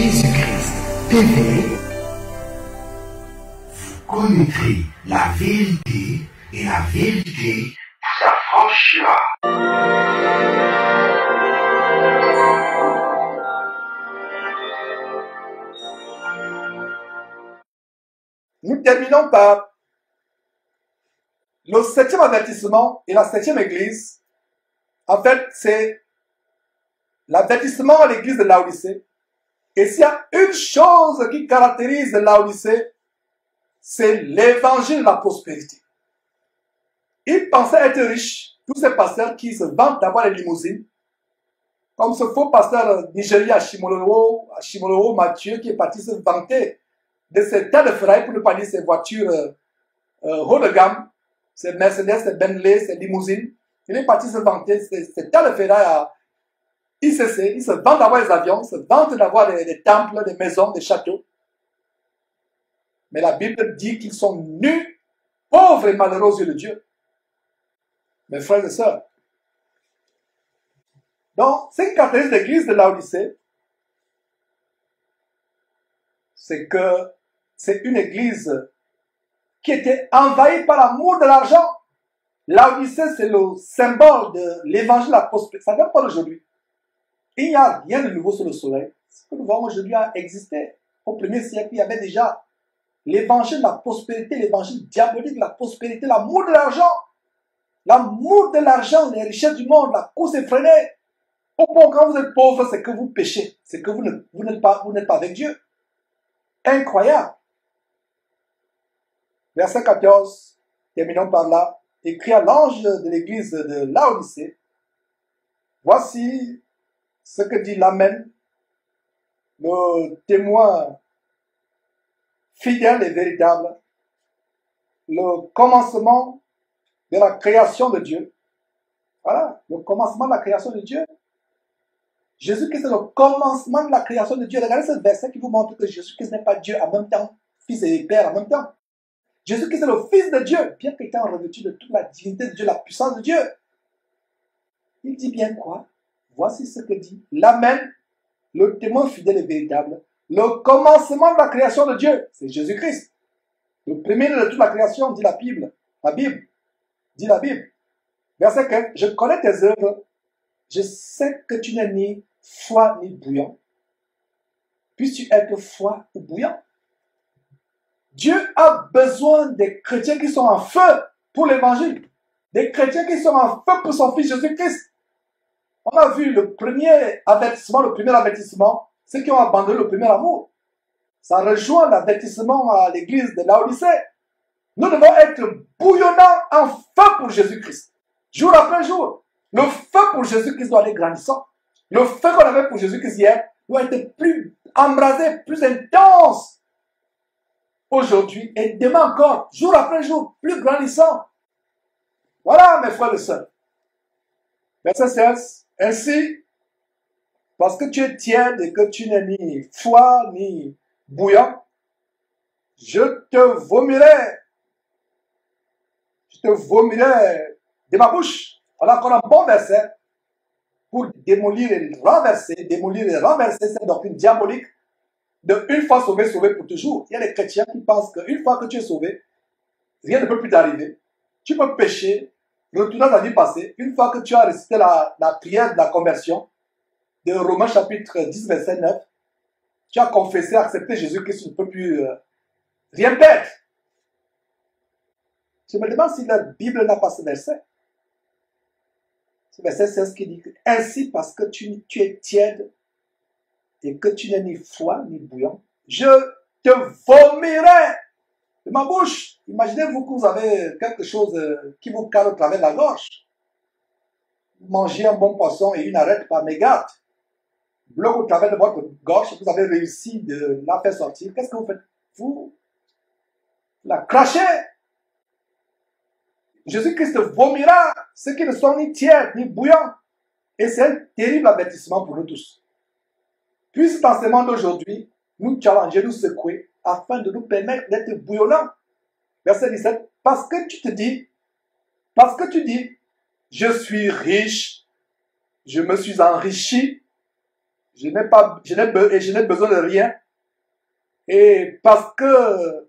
Jésus-Christ TV, vous connaîtrez la vérité et la vérité vous affranchira. Nous terminons par le 7e avertissement et la 7e église. En fait, c'est l'avertissement à l'église de Laodicée. Et s'il y a une chose qui caractérise Laodicée, c'est l'évangile de la prospérité. Ils pensaient être riches, tous ces pasteurs qui se vantent d'avoir les limousines, comme ce faux pasteur nigérien à Shimoloro Mathieu, qui est parti se vanter de ses tas de ferrailles, pour ne pas dire ses voitures haut de gamme, ses Mercedes, ses Bentley, ses limousines. Il est parti se vanter ces tas de ferrailles à ICC. Il se vante d'avoir des avions, il se vante d'avoir des temples, des maisons, des châteaux. Mais la Bible dit qu'ils sont nus, pauvres et malheureux aux yeux de Dieu. Mes frères et sœurs. Donc, ce qui caractérise l'église de Laodicée, c'est que c'est une église qui était envahie par l'amour de l'argent. Laodicée, c'est le symbole de l'évangile de la prospérité. Ça ne date pas d'aujourd'hui. Il n'y a rien de nouveau sur le soleil. Ce que nous voyons aujourd'hui a existé. Au 1er siècle, il y avait déjà l'évangile de la prospérité, l'évangile diabolique de la prospérité, l'amour de l'argent. L'amour de l'argent, les richesses du monde, la course effrénée. Au point, quand vous êtes pauvre, c'est que vous péchez. C'est que vous n'êtes pas avec Dieu. Incroyable. Verset 14, terminons par là. Écrit à l'ange de l'église de Laodicée. Voici ce que dit l'Amen, le témoin fidèle et véritable, le commencement de la création de Dieu. Voilà, le commencement de la création de Dieu. Jésus-Christ est le commencement de la création de Dieu. Regardez ce verset qui vous montre que Jésus-Christ n'est pas Dieu en même temps, Fils et Père en même temps. Jésus-Christ est le Fils de Dieu, bien qu'étant revêtu de toute la divinité de Dieu, la puissance de Dieu. Il dit bien quoi? Voici ce que dit l'Amen, le témoin fidèle et véritable, le commencement de la création de Dieu, c'est Jésus-Christ. Le premier de toute la création, dit la Bible, dit la Bible. Verset 15, je connais tes œuvres, je sais que tu n'es ni froid ni bouillant. Puisses-tu être froid ou bouillant? Dieu a besoin des chrétiens qui sont en feu pour l'évangile, des chrétiens qui sont en feu pour son Fils Jésus-Christ. On a vu le premier avertissement, ceux qui ont abandonné le premier amour. Ça rejoint l'avertissement à l'église de Laodicée. Nous devons être bouillonnants en feu pour Jésus-Christ. Jour après jour. Le feu pour Jésus-Christ doit aller grandissant. Le feu qu'on avait pour Jésus-Christ hier doit être plus embrasé, plus intense. Aujourd'hui et demain encore, jour après jour, plus grandissant. Voilà mes frères et sœurs. Verset 16. Ainsi, parce que tu es tiède et que tu n'es ni froid ni bouillant, je te vomirai de ma bouche. Voilà qu'on a un bon verset pour démolir et renverser cette doctrine diabolique de une fois sauvé, sauvé pour toujours. Il y a des chrétiens qui pensent qu'une fois que tu es sauvé, rien ne peut plus t'arriver. Tu peux pécher, retourner dans la vie passée. Une fois que tu as récité la prière de la conversion de Romains chapitre 10, verset 9, tu as confessé, accepté Jésus-Christ, tu ne peux plus rien perdre. Je me demande si la Bible n'a pas ce verset. Ce verset 16 qui dit que ainsi, parce que tu es tiède et que tu n'es ni froid ni bouillant, je te vomirai de ma bouche. Imaginez-vous que vous avez quelque chose qui vous cale au travers de la gorge. Vous mangez un bon poisson et une arête par mégate bloque au travers de votre gorge, vous avez réussi de la faire sortir. Qu'est-ce que vous faites? Vous la crachez. Jésus-Christ vomira ceux qui ne sont ni tièdes ni bouillants. Et c'est un terrible avertissement pour nous tous. Puis cet enseignement d'aujourd'hui nous challenger, nous secouer, afin de nous permettre d'être bouillonnants. Verset 17. Parce que tu dis, je suis riche, je me suis enrichi, je n'ai besoin de rien. Et parce que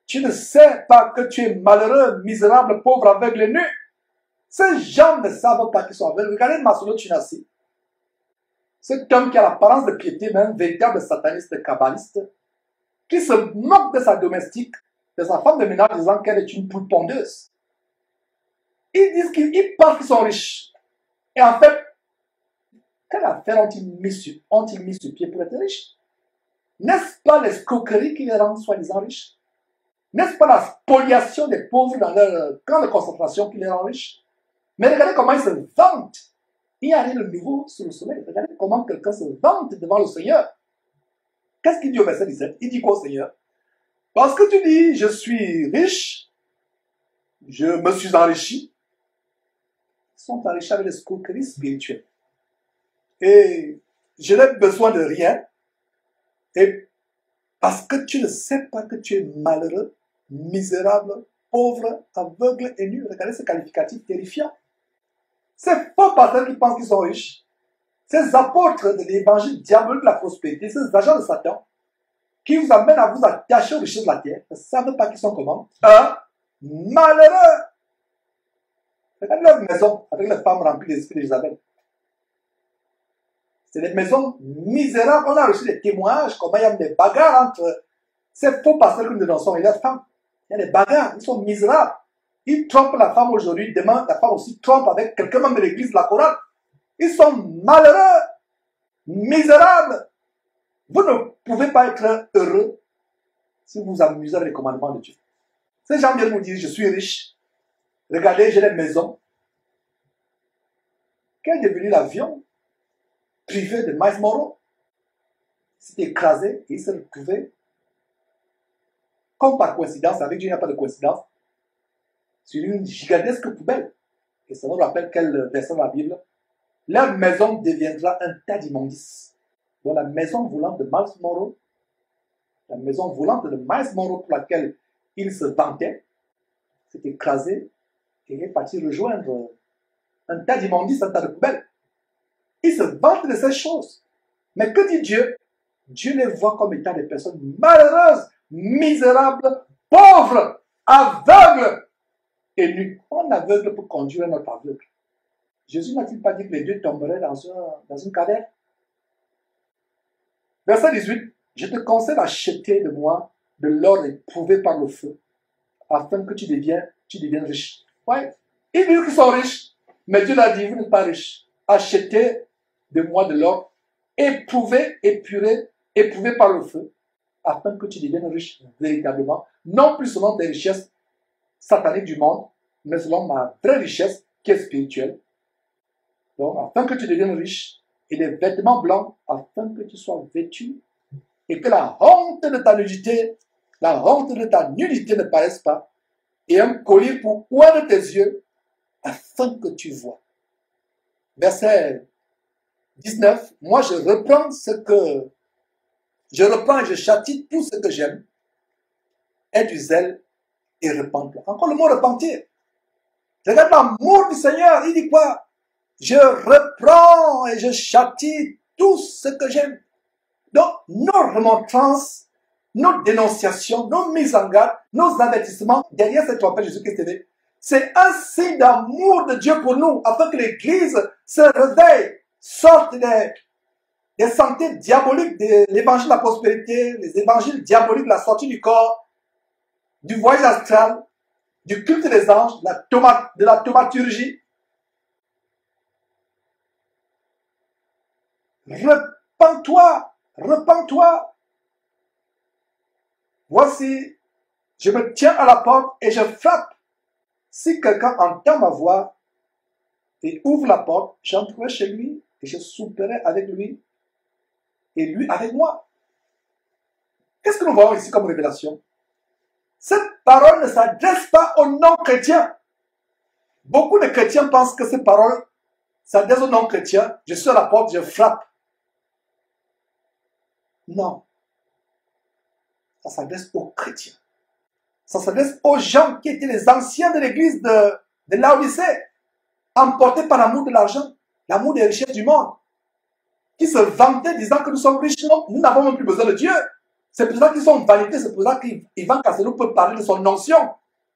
tu ne sais pas que tu es malheureux, misérable, pauvre, aveugle et nu. Ces gens ne savent pas qu'ils sont aveugles. Regardez Maslow Tchinassi. Cet homme qui a l'apparence de piété, mais un véritable sataniste kabbaliste, qui se moque de sa domestique, de sa femme de ménage, disant qu'elle est une poule pondeuse. Ils pensent qu'ils sont riches. Et en fait, quelle affaire ont-ils mis sur pied pour être riches? N'est-ce pas l'escroquerie qui les rend soi-disant riches? N'est-ce pas la spoliation des pauvres dans leur camp de concentration qui les rend riches? Mais regardez comment ils se vantent. Il n'y a rien de nouveau sous le soleil. Regardez comment quelqu'un se vante devant le Seigneur. Qu'est-ce qu'il dit au verset 17? Il dit quoi au Seigneur? Parce que tu dis, je suis riche, je me suis enrichi. Ils sont enrichis avec l'escroquerie spirituelle. Et je n'ai besoin de rien. Et parce que tu ne sais pas que tu es malheureux, misérable, pauvre, aveugle et nu. Regardez ce qualificatif terrifiant. Ces faux pasteurs qui pensent qu'ils sont riches, ces apôtres de l'évangile diabolique de la prospérité, ces agents de Satan, qui vous amènent à vous attacher aux richesses de la terre, ne savent pas qu'ils sont comment? Malheureux. Regardez leur maison avec les femmes remplies d'esprit d'Isabelle. C'est des maisons misérables. On a reçu des témoignages, comment il y a des bagarres entre ces faux pasteurs que nous dénonçons et leurs femmes. Il y a des bagarres, ils sont misérables. Ils trompent la femme aujourd'hui, demain la femme aussi trompe avec quelqu'un même de l'église de la chorale. Ils sont malheureux, misérables. Vous ne pouvez pas être heureux si vous vous amusez avec les commandements de Dieu. Ces gens viennent vous dire, je suis riche. Regardez, j'ai des maisons. Qu'est devenu l'avion privé de Miles Morrow? S'est écrasé et il s'est retrouvé, comme par coïncidence, avec Dieu, il n'y a pas de coïncidence, sur une gigantesque poubelle. Et ça nous rappelle quel verset dans la Bible? Leur maison deviendra un tas d'immondices. Donc la maison volante de Miles Morrow, la maison volante de Miles Morrow pour laquelle il se vantait, s'est écrasée et est parti rejoindre un tas d'immondices, un tas de poubelles. Ils se vantent de ces choses. Mais que dit Dieu? Dieu les voit comme étant des personnes malheureuses, misérables, pauvres, aveugles et nues. On aveugle pour conduire notre aveugle. Jésus n'a-t-il pas dit que les deux tomberaient dans une caverne? Verset 18. Je te conseille d'acheter de moi de l'or éprouvé par le feu, afin que tu deviennes riche. Ouais. Ils disent qu'ils sont riches, mais Dieu l'a dit, vous n'êtes pas riches. Achetez de moi de l'or éprouvé, éprouvé par le feu, afin que tu deviennes riche véritablement, non plus selon tes richesses sataniques du monde, mais selon ma vraie richesse qui est spirituelle. Donc, afin que tu deviennes riche, et des vêtements blancs, afin que tu sois vêtu, et que la honte de ta nudité, la honte de ta nudité ne paraisse pas, et un collier pour oindre tes yeux, afin que tu vois. Verset 19, moi je reprends et je châtie tout ce que j'aime, aie du zèle et repens-toi. Encore le mot repentir. Regarde l'amour du Seigneur, il dit quoi? Je reprends et je châtie tout ce que j'aime. Donc, nos remontrances, nos dénonciations, nos mises en garde, nos avertissements, derrière cette trompette Jésus-Christ, c'est un signe d'amour de Dieu pour nous, afin que l'Église se réveille, sorte des sentiers diaboliques de l'évangile de la prospérité, les évangiles diaboliques de la sortie du corps, du voyage astral, du culte des anges, de la thaumaturgie. Repends-toi, repends-toi. Voici, je me tiens à la porte et je frappe. Si quelqu'un entend ma voix et ouvre la porte, j'entrerai chez lui et je souperai avec lui et lui avec moi. Qu'est-ce que nous voyons ici comme révélation? Cette parole ne s'adresse pas aux non-chrétiens. Beaucoup de chrétiens pensent que cette parole s'adresse aux non-chrétiens. Je suis à la porte, je frappe. Non. Ça s'adresse aux chrétiens. Ça s'adresse aux gens qui étaient les anciens de l'église de Laodicée, emportés par l'amour de l'argent, l'amour des richesses du monde, qui se vantaient disant que nous sommes riches. Non, nous n'avons même plus besoin de Dieu. C'est pour ça qu'ils sont vanités, c'est pour ça qu'Ivan Casselo peut parler de son onction.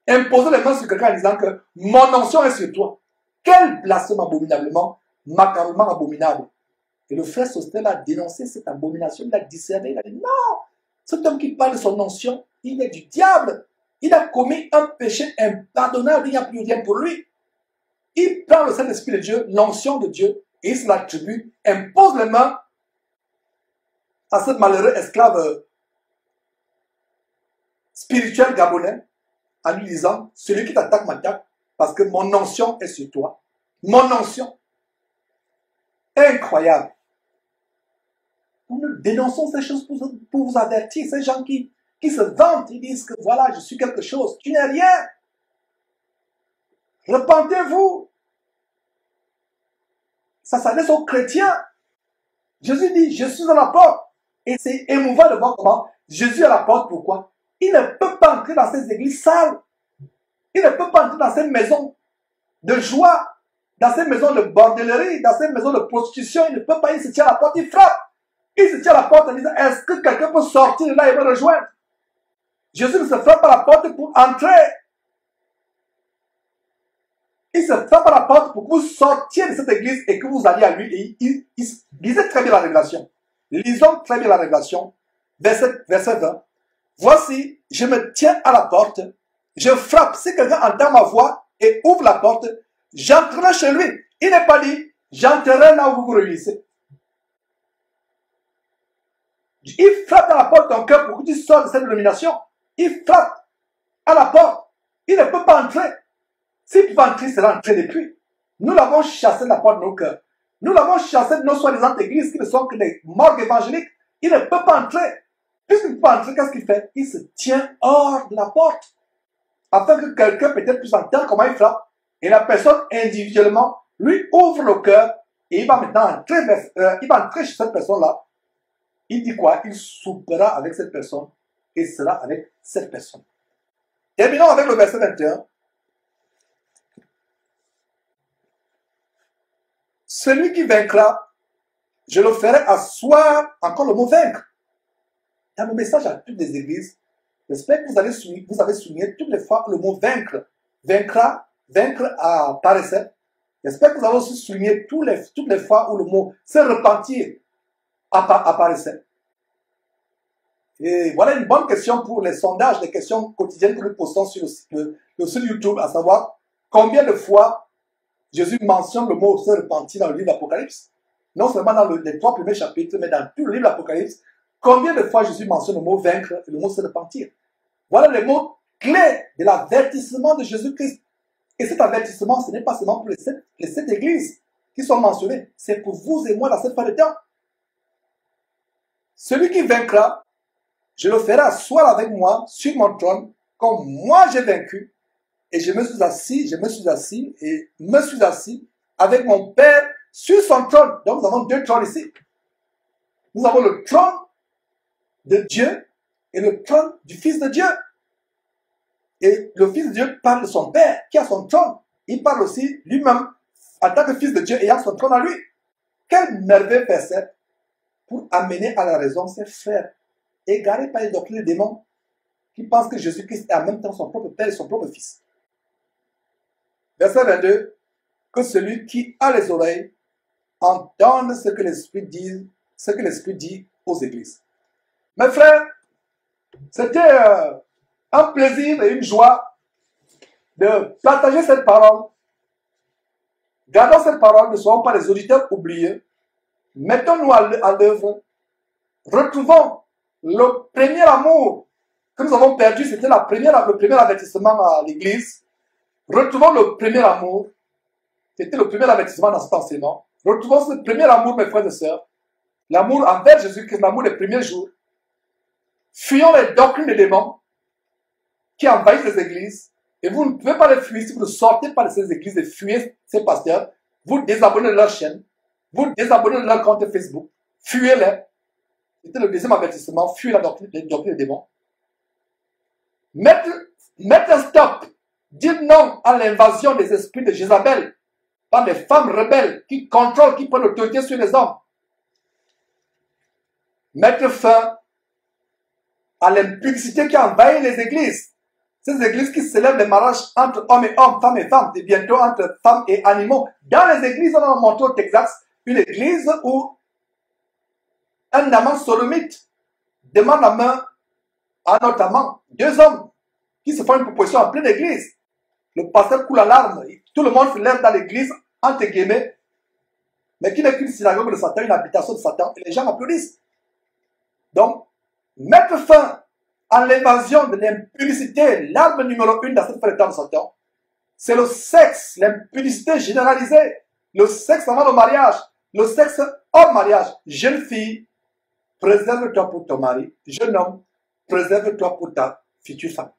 Imposer les mains sur quelqu'un en disant que mon onction est sur toi. Quel blasphème abominablement, macabrement abominable. Et le frère Sostel a dénoncé cette abomination, il a discerné, il a dit non, cet homme qui parle de son onction, il est du diable. Il a commis un péché impardonnable, il n'y a plus rien pour lui. Il prend le Saint-Esprit de Dieu, l'onction de Dieu, et il se l'attribue, impose les mains à ce malheureux esclave spirituel gabonais, en lui disant, celui qui t'attaque m'attaque, parce que mon onction est sur toi. Mon onction. Incroyable. Nous dénonçons ces choses pour vous avertir. Ces gens qui se vantent, ils disent que voilà, je suis quelque chose. Tu n'es rien. Repentez-vous. Ça s'adresse aux chrétiens. Jésus dit, je suis à la porte. Et c'est émouvant de voir comment Jésus est à la porte. Pourquoi? Il ne peut pas entrer dans ces églises sales. Il ne peut pas entrer dans ces maisons de joie, dans ces maisons de bordellerie, dans ces maisons de prostitution. Il ne peut pas, il se tient à la porte, il frappe. Il se tient à la porte en disant, est-ce que quelqu'un peut sortir de là et me rejoindre? Jésus ne se frappe à la porte pour entrer. Il se frappe à la porte pour que vous sortiez de cette église et que vous alliez à lui. Et il lisait très bien la révélation. Lisons très bien la révélation. Verset 20. Voici, je me tiens à la porte. Je frappe. Si quelqu'un entend ma voix et ouvre la porte, j'entrerai chez lui. Il n'est pas dit, j'entrerai là où vous vous réunissez. Il frappe à la porte de ton cœur pour que tu sors de cette illumination. Il frappe à la porte. Il ne peut pas entrer. S'il peut entrer, c'est l'entrée depuis. Nous l'avons chassé de la porte de nos cœurs. Nous l'avons chassé de nos soi-disant églises qui ne sont que des morgues évangéliques. Il ne peut pas entrer. Puisqu'il ne peut pas entrer, qu'est-ce qu'il fait? Il se tient hors de la porte. Afin que quelqu'un peut-être puisse entendre comment il frappe. Et la personne individuellement lui ouvre le cœur. Et il va maintenant entrer chez cette personne-là. Il dit quoi? Il soupera avec cette personne et sera avec cette personne. Terminons avec le verset 21. Celui qui vaincra, je le ferai asseoir, encore le mot vaincre. Dans le message à toutes les églises, j'espère que vous avez souligné toutes les fois le mot vaincre. Vaincra, vaincre apparaissait. J'espère que vous avez aussi souligné toutes les fois où le mot se repentir apparaissait. Et voilà une bonne question pour les sondages, les questions quotidiennes que nous postons sur le site YouTube, à savoir combien de fois Jésus mentionne le mot se repentir dans le livre d'Apocalypse. Non seulement dans les 3 premiers chapitres, mais dans tout le livre d'Apocalypse. Combien de fois Jésus mentionne le mot vaincre et le mot se repentir? Voilà les mots clés de l'avertissement de Jésus-Christ. Et cet avertissement, ce n'est pas seulement pour les 7 églises qui sont mentionnées, c'est pour vous et moi dans cette fin de temps. Celui qui vaincra, je le ferai asseoir avec moi sur mon trône, comme moi j'ai vaincu, et je me suis assis avec mon Père sur son trône. Donc nous avons 2 trônes ici. Nous avons le trône de Dieu et le trône du Fils de Dieu. Et le Fils de Dieu parle de son Père qui a son trône. Il parle aussi lui-même en tant que Fils de Dieu ayant son trône à lui. Quel merveilleux verset pour amener à la raison ses frères égarés par les doctrines des démons qui pensent que Jésus-Christ est en même temps son propre Père et son propre Fils. Verset 22. Que celui qui a les oreilles entende ce que l'Esprit dit aux églises. Mes frères, c'était un plaisir et une joie de partager cette parole. Gardons cette parole, ne soyons pas des auditeurs oubliés. Mettons-nous à l'œuvre. Retrouvons le premier amour que nous avons perdu. C'était le premier avertissement à l'église. Retrouvons le premier amour. C'était le premier avertissement dans cet enseignement. Retrouvons ce premier amour, mes frères et sœurs. L'amour envers Jésus-Christ, l'amour des premiers jours. Fuyons les doctrines des démons qui envahissent les églises. Et vous ne pouvez pas les fuir si vous ne sortez pas de ces églises et fuyez ces pasteurs. Vous désabonnez de leur chaîne. Vous désabonnez de leur compte Facebook. Fuyez-les. C'était le deuxième avertissement. Fuyez les doctrines des démons. Mettez un stop. Dites non à l'invasion des esprits de Jézabel par des femmes rebelles qui contrôlent, qui prennent l'autorité sur les hommes. mettre fin à l'impudicité qui envahit les églises. Ces églises qui célèbrent les mariages entre hommes et hommes, femmes et femmes, et bientôt entre femmes et animaux. Dans les églises, on a montré au Texas une église où un amant sodomite demande la main à notre amant. Deux hommes qui se font une proposition en pleine église. Le pasteur coule l'alarme. Tout le monde se lève dans l'église, entre guillemets, mais qui n'est qu'une synagogue de Satan, une habitation de Satan, et les gens applaudissent. Donc, mettre fin à l'évasion de l'impudicité, l'arme numéro 1 dans cette fin de temps de Satan, c'est le sexe, l'impudicité généralisée, le sexe avant le mariage, le sexe hors mariage. Jeune fille, préserve-toi pour ton mari. Jeune homme, préserve-toi pour ta future femme.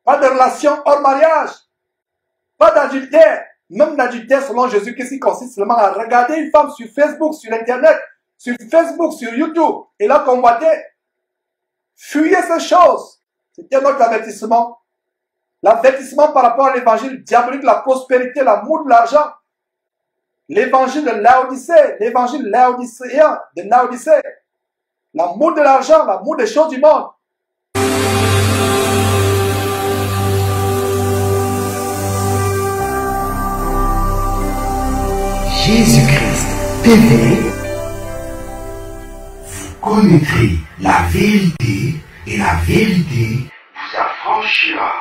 Pas de relation hors mariage, pas d'adultère. Même l'adultère, selon Jésus, qu'est-ce qui consiste seulement à regarder une femme sur Facebook, sur Internet, sur Facebook, sur YouTube, et la convoiter. Fuyez ces choses. C'était notre avertissement. L'avertissement par rapport à l'évangile diabolique, la prospérité, l'amour de l'argent. L'évangile de Laodicée, l'évangile laodicéen de Laodicée. L'amour de l'argent, l'amour des choses du monde. Jésus-Christ TV, vous connaîtrez la vérité et la vérité vous affranchira.